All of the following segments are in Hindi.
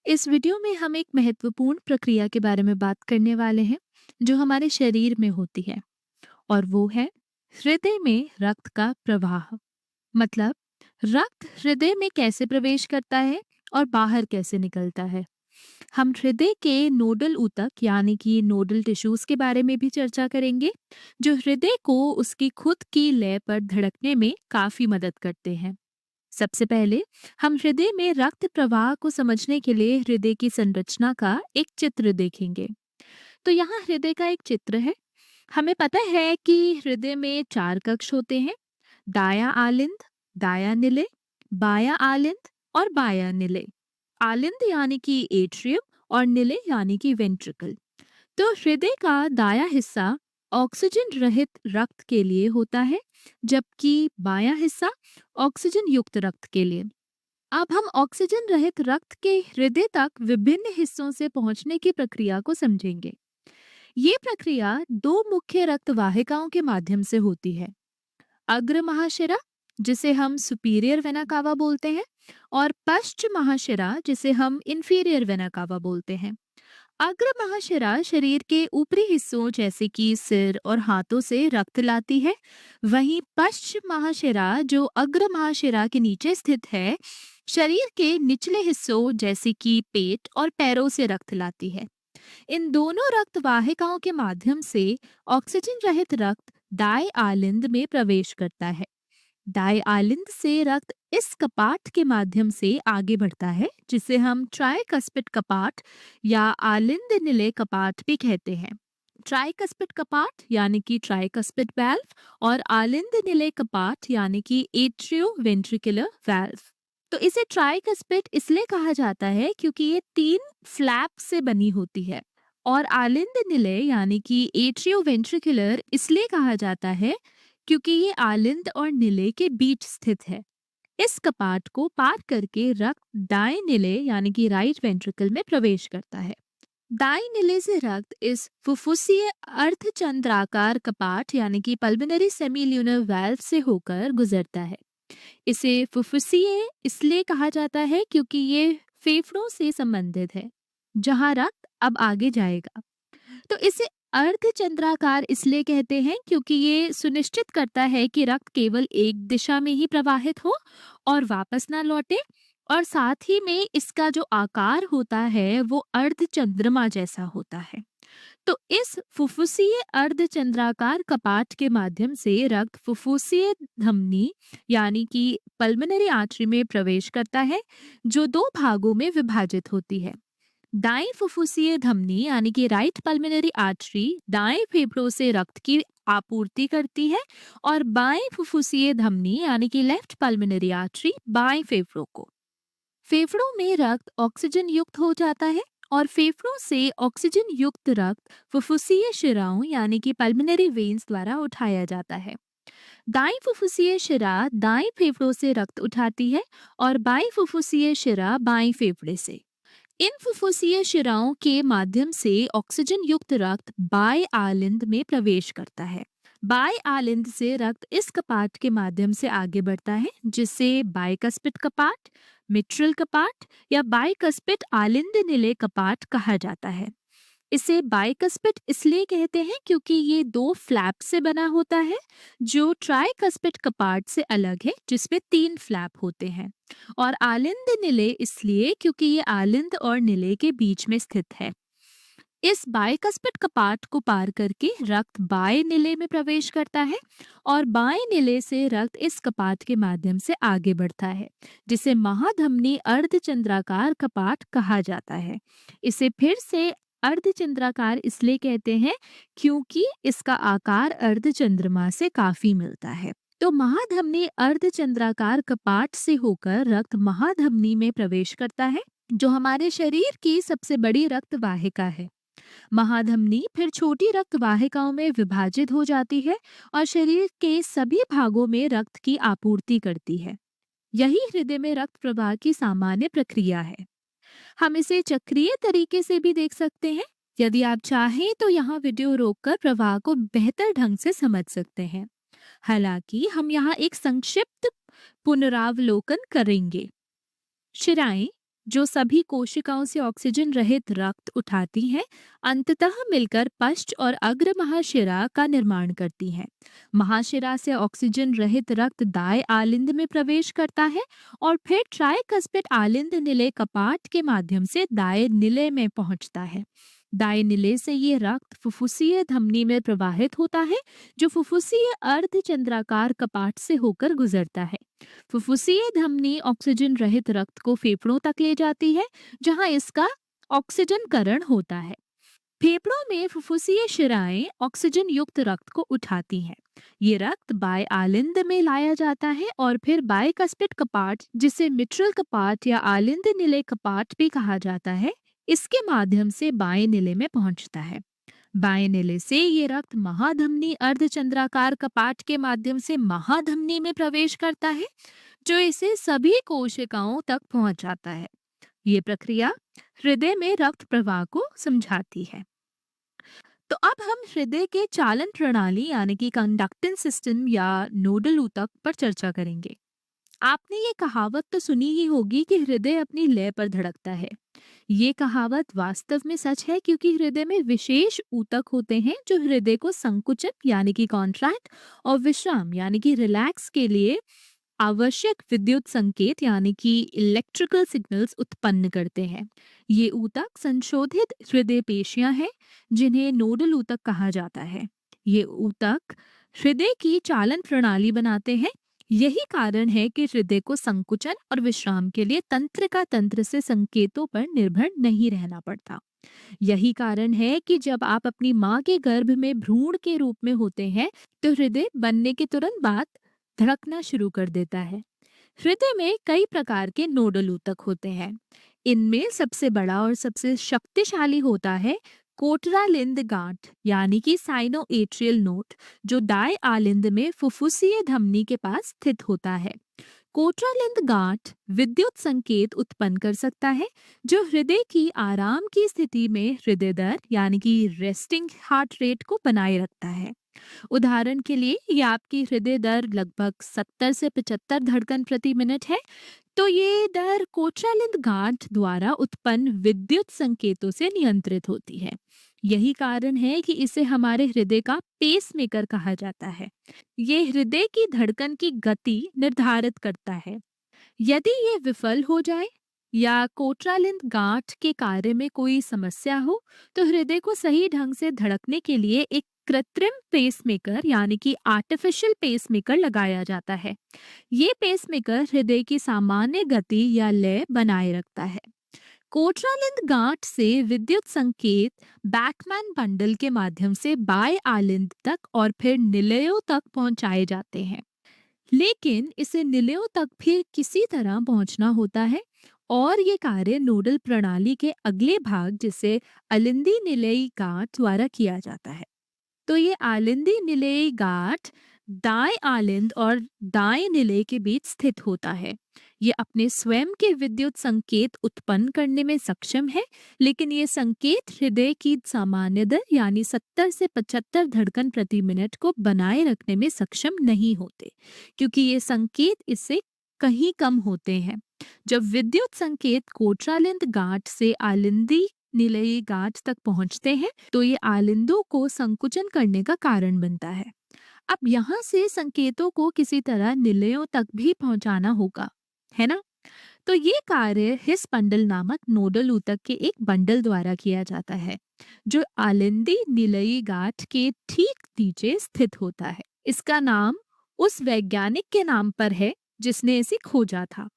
इस वीडियो में हम एक महत्वपूर्ण प्रक्रिया के बारे में बात करने वाले हैं जो हमारे शरीर में होती है और वो है हृदय में रक्त का प्रवाह। मतलब रक्त हृदय में कैसे प्रवेश करता है और बाहर कैसे निकलता है। हम हृदय के नोडल ऊतक यानी कि नोडल टिश्यूज के बारे में भी चर्चा करेंगे जो हृदय को उसकी खुद की लय पर धड़कने में काफी मदद करते हैं। सबसे पहले हम हृदय में रक्त प्रवाह को समझने के लिए हृदय की संरचना का एक चित्र देखेंगे। तो यहाँ हृदय का एक चित्र है। हमें पता है कि हृदय में चार कक्ष होते हैं: दाया आलिंद, दाया निलय, बाया आलिंद और बाया निलय। आलिंद यानी कि एट्रियम और निलय यानी कि वेंट्रिकल। तो हृदय का दाया हिस्सा ऑक्सीजन रहित रक्त के लिए होता है, जबकि बायां हिस्सा ऑक्सीजन युक्त रक्त के लिए। अब हम ऑक्सीजन रहित रक्त के हृदय तक विभिन्न हिस्सों से पहुंचने की प्रक्रिया को समझेंगे। ये प्रक्रिया दो मुख्य रक्त वाहिकाओं के माध्यम से होती है: अग्र महाशिरा, जिसे हम सुपीरियर वेना कावा बोलते हैं, और पश्च महाशिरा, जिसे हम इंफीरियर वेना कावा बोलते हैं। अग्र महाशिरा शरीर के ऊपरी हिस्सों जैसे कि सिर और हाथों से रक्त लाती है। वहीं पश्चिम महाशिरा, जो अग्र महाशिरा के नीचे स्थित है, शरीर के निचले हिस्सों जैसे कि पेट और पैरों से रक्त लाती है। इन दोनों रक्त वाहिकाओं के माध्यम से ऑक्सीजन रहित रक्त दाएं आलिंद में प्रवेश करता है। दाएं आलिंद से रक्त इस कपाट के माध्यम से आगे बढ़ता है, जिसे हम ट्राइकस्पिड कपाट या आलिंद निलय कपाट भी कहते हैं। ट्राइकस्पिड कपाट यानी कि ट्राइकस्पिड वाल्व और आलिंद निलय कपाट यानी कि एट्रियो वेंट्रिकुलर वाल्व। तो इसे ट्राइकस्पिड इसलिए कहा जाता है क्योंकि ये तीन फ्लैप से बनी होती है, और आलिंद निलय यानी कि एट्रियो वेंट्रिकुलर इसलिए कहा जाता है क्योंकि ये आलिंद और निलय के बीच स्थित है। इस कपाट को पार करके रक्त दाएं निलय यानी कि राइट वेंट्रिकल में प्रवेश करता है। दाएं निलय से रक्त इस फुफ्फुसीय अर्धचंद्राकार कपाट यानी कि पल्मोनरी सेमील्यूनर वाल्व से होकर गुजरता है। इसे फुफ्फुसीय इसलिए कहा जाता है क्योंकि ये फेफड़ों से संबंधित है, जहां रक्त अब आगे जाएगा। तो इसे अर्धचंद्राकार इसलिए कहते हैं क्योंकि ये सुनिश्चित करता है कि रक्त केवल एक दिशा में ही प्रवाहित हो और वापस ना लौटे, और साथ ही में इसका जो आकार होता है वो अर्धचंद्रमा जैसा होता है। तो इस फुफ्फुसीय अर्धचंद्राकार कपाट के माध्यम से रक्त फुफ्फुसीय धमनी यानी कि पल्मोनरी आर्टरी में प्रवेश करता है, जो दो भागों में विभाजित होती है। दाएं फुफ्फुसीय धमनी यानी कि राइट पल्मोनरी आर्टरी दाएं फेफड़ों से रक्त की आपूर्ति करती है, और बाएं फुफ्फुसीय धमनी यानी कि लेफ्ट पल्मोनरी आर्टरी बाएं फेफड़ों को। फेफड़ों में रक्त ऑक्सीजन युक्त हो जाता है, और फेफड़ों से ऑक्सीजन युक्त रक्त फुफ्फुसीय शिराओं यानी कि पल्मोनरी वेन्स द्वारा उठाया जाता है। दाएं फुफ्फुसीय शिरा दाएं फेफड़ों से रक्त उठाती है, और बाएं फुफ्फुसीय शिरा बाएं फेफड़े से। इन फुफ्फुसीय शिराओं के माध्यम से ऑक्सीजन युक्त रक्त बाएं आलिंद में प्रवेश करता है। बाएं आलिंद से रक्त इस कपाट के माध्यम से आगे बढ़ता है, जिसे बाइकस्पिड कपाट, मिट्रल कपाट या बाइकस्पिड आलिंद निलय कपाट कहा जाता है। इसे बाइकस्पिड इसलिए कहते हैं क्योंकि ये दो फ्लैप से बना होता है, जो ट्राइकस्पिड कपाट से अलग है जिसमें तीन फ्लैप होते हैं। और आलिंद निलय इसलिए क्योंकि ये आलिंद और निलय के बीच में स्थित है। इस बाइकस्पिड कपाट को पार करके रक्त बाएं निलय में प्रवेश करता है, और बाएं निलय से रक्त इस कपाट के माध्यम से आगे बढ़ता है, जिसे महाधमनी अर्धचंद्राकार कपाट कहा जाता है। इसे फिर से अर्धचंद्राकार इसलिए कहते हैं क्योंकि इसका आकार अर्धचंद्रमा से काफी मिलता है। तो महाधमनी अर्धचंद्राकार कपाट से होकर रक्त महाधमनी में प्रवेश करता है, जो हमारे शरीर की सबसे बड़ी रक्त वाहिका है। महाधमनी फिर छोटी रक्त वाहिकाओं में विभाजित हो जाती है और शरीर के सभी भागों में रक्त की आपूर्ति करती है। यही हृदय में रक्त प्रवाह की सामान्य प्रक्रिया है। हम इसे चक्रीय तरीके से भी देख सकते हैं। यदि आप चाहें तो यहाँ वीडियो रोककर प्रवाह को बेहतर ढंग से समझ सकते हैं। हालांकि हम यहाँ एक संक्षिप्त पुनरावलोकन करेंगे। शिराएं जो सभी कोशिकाओं से ऑक्सीजन रहित रक्त उठाती हैं, अंततः मिलकर पश्च और अग्र महाशिरा का निर्माण करती हैं। महाशिरा से ऑक्सीजन रहित रक्त दाएं आलिंद में प्रवेश करता है और फिर ट्राइकस्पिड आलिंद निलय कपाट के माध्यम से दाएं निलय में पहुंचता है। दाएं निलय से ये रक्त फुफ्फुसीय धमनी में प्रवाहित होता है, जो फुफ्फुसीय अर्धचंद्राकार कपाट से होकर गुजरता है। फुफ्फुसीय धमनी ऑक्सीजन रहित रक्त को फेफड़ों तक ले जाती है, जहां इसका ऑक्सीजनकरण होता है। फेफड़ों में फुफ्फुसीय शिराएं ऑक्सीजन युक्त रक्त को उठाती हैं। ये रक्त बाएं आलिंद में लाया जाता है और फिर बाइकस्पिड कपाट, जिसे मिट्रल कपाट या आलिंद निलय कपाट भी कहा जाता है, इसके माध्यम से बाएं निलय में पहुंचता है। बाएं निले से ये रक्त महाधमनी अर्धचंद्राकार कपाट के माध्यम से महाधमनी में प्रवेश करता है, जो इसे सभी कोशिकाओं तक पहुंचाता है। ये प्रक्रिया हृदय में रक्त प्रवाह को समझाती है। तो अब हम हृदय के चालन प्रणाली यानी कि कंडक्टिंग सिस्टम या नोडल ऊतक पर चर्चा करेंगे। आपने ये कहावत तो सुनी ही होगी कि हृदय अपनी लय पर धड़कता है। ये कहावत वास्तव में सच है, क्योंकि हृदय में विशेष ऊतक होते हैं जो हृदय को संकुचन यानी कि कॉन्ट्रैक्ट और विश्राम यानी कि रिलैक्स के लिए आवश्यक विद्युत संकेत यानी कि इलेक्ट्रिकल सिग्नल्स उत्पन्न करते हैं। ये ऊतक संशोधित हृदय पेशियां हैं, जिन्हें नोडल ऊतक कहा जाता है। ये ऊतक हृदय की चालन प्रणाली बनाते हैं। यही कारण है कि हृदय को संकुचन और विश्राम के लिए तंत्रिका तंत्र से संकेतों पर निर्भर नहीं रहना पड़ता। यही कारण है कि जब आप अपनी माँ के गर्भ में भ्रूण के रूप में होते हैं, तो हृदय बनने के तुरंत बाद धड़कना शुरू कर देता है। हृदय में कई प्रकार के नोडल ऊतक होते हैं। इनमें सबसे बड़ा और सबसे शक्तिशाली होता है कोटरालिंद गांठ यानी कि साइनो एट्रियल नोड, जो दाएं आलिंद में फुफ्फुसीय धमनी के पास स्थित होता है। कोटरालिंद गांठ विद्युत संकेत उत्पन्न कर सकता है, जो हृदय की आराम की स्थिति में हृदय दर यानी कि रेस्टिंग हार्ट रेट को बनाए रखता है। उदाहरण के लिए, ये आपकी हृदय दर लगभग 70 से 75 धड़कन प्रति मिनट है, तो ये दर कोटरालिंद गांठ द्वारा उत्पन्न विद्युत संकेतों से नियंत्रित होती है। यही कारण है कि इसे हमारे हृदय का पेसमेकर कहा जाता है। ये हृदय की धड़कन की गति निर्धारित करता है। यदि ये विफल हो जाए या कोटरालिंद गांठ के कार्य में कोई समस्या हो, तो हृदय को सही ढंग से धड़कने के लिए एक कृत्रिम पेसमेकर यानी कि आर्टिफिशियल पेसमेकर लगाया जाता है। ये पेसमेकर हृदय की सामान्य गति या लय बनाए रखता है। कोटरालिंद गांठ से विद्युत संकेत बैकमैन बंडल के माध्यम से बाएं आलिंद तक और फिर निलयों तक पहुंचाए जाते हैं। लेकिन इसे निलयों तक भी किसी तरह पहुंचना होता है, और ये कार्य नोडल प्रणाली के अगले भाग जिसे अलिंदी निलयी गांठ द्वारा किया जाता है। तो ये आलिंदी निलयी गांठ दाएं आलिंद और दाएं निलय के बीच स्थित होता है। ये अपने स्वयं के विद्युत संकेत उत्पन्न करने में सक्षम है, लेकिन ये संकेत हृदय की सामान्य दर यानी 70 से 75 धड़कन प्रति मिनट को बनाए रखने में सक्षम नहीं होते, क्योंकि ये संकेत इससे कहीं कम होते हैं। जब विद्युत संकेत कोटरालिंद गांठ से आलिंदी निलयी गांठ तक पहुंचते हैं, तो ये आलिंदों को संकुचन करने का कारण बनता है। अब यहाँ से संकेतों को किसी तरह निलयों तक भी पहुंचाना होगा, है ना? तो ये कार्य हिस बंडल नामक नोडल ऊतक के एक बंडल द्वारा किया जाता है, जो आलिंदी निलयी गांठ के ठीक नीचे स्थित होता है। इसका नाम उस वैज्ञानिक के नाम पर है जिसने इसे खोजा था।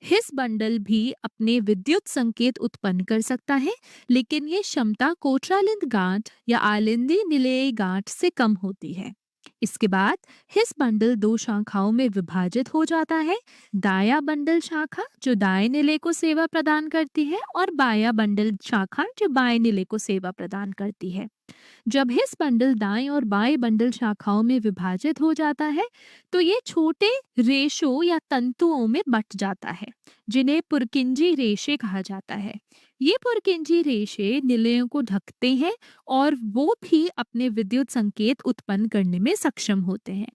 हिस बंडल भी अपने विद्युत संकेत उत्पन्न कर सकता है, लेकिन ये क्षमता कोटरालिंद गांठ या आलिंदी निलयी गांठ से कम होती है। इसके बाद हिस बंडल दो शाखाओं में विभाजित हो जाता है। दाया बंडल शाखा जो दाएं निलय को सेवा प्रदान करती है, और बाया बंडल शाखा जो बाएं निलय को सेवा प्रदान करती है। जब हिस बंडल दाएं और बाएं बंडल शाखाओं में विभाजित हो जाता है, तो ये छोटे रेशों या तंतुओं में बट जाता है, जिन्हें पुरकिंजी रेशे कहा जाता है। ये पुरकिंजी रेशे निलयों को ढकते हैं और वो भी अपने विद्युत संकेत उत्पन्न करने में सक्षम होते हैं।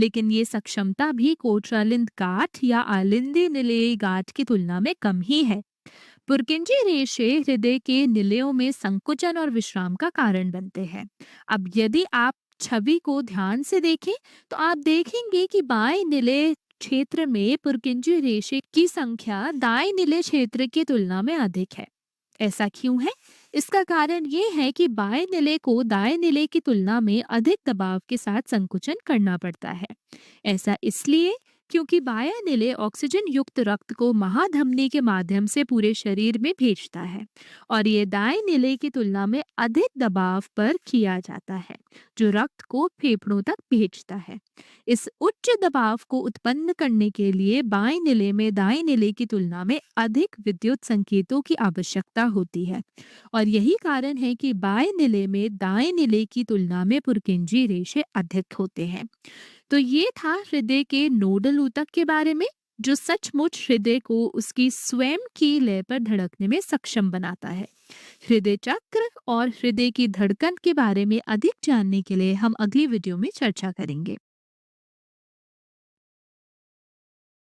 लेकिन ये सक्षमता भी कोटरालिंद गांठ या आलिंदी निलयी गांठ की तुलना में कम ही है। पुरकिंजी रेशे हृदय के निलयों में संकुचन और विश्राम का कारण बनते हैं। अब यदि आप छवि को ध्यान से देखें तो आप देखेंगे कि बाएं निलय क्षेत्र में पुरकिंजी रेशे की संख्या दाएं निलय क्षेत्र की तुलना में अधिक है। ऐसा क्यों है? इसका कारण ये है कि बाएं निलय को दाएं निलय की तुलना में अधिक दबाव के साथ संकुचन करना पड़ता है। ऐसा इसलिए क्योंकि बायां निलय ऑक्सीजन युक्त रक्त को महाधमनी के माध्यम से पूरे शरीर में भेजता है और ये दाएं निलय की तुलना में अधिक दबाव पर किया जाता है, जो रक्त को फेफड़ों तक भेजता है। इस उच्च दबाव को उत्पन्न करने के लिए बाएं निलय में दाएं निलय की तुलना में अधिक विद्युत संकेतों की आवश्यकता होती है और यही कारण है कि बाएं निलय में दाएं निलय की तुलना में पुरकिंजी रेशे अधिक होते हैं। तो ये था हृदय के नोडल ऊतक के बारे में, जो सचमुच हृदय को उसकी स्वयं की लय पर धड़कने में सक्षम बनाता है। हृदय चक्र और हृदय की धड़कन के बारे में अधिक जानने के लिए हम अगली वीडियो में चर्चा करेंगे।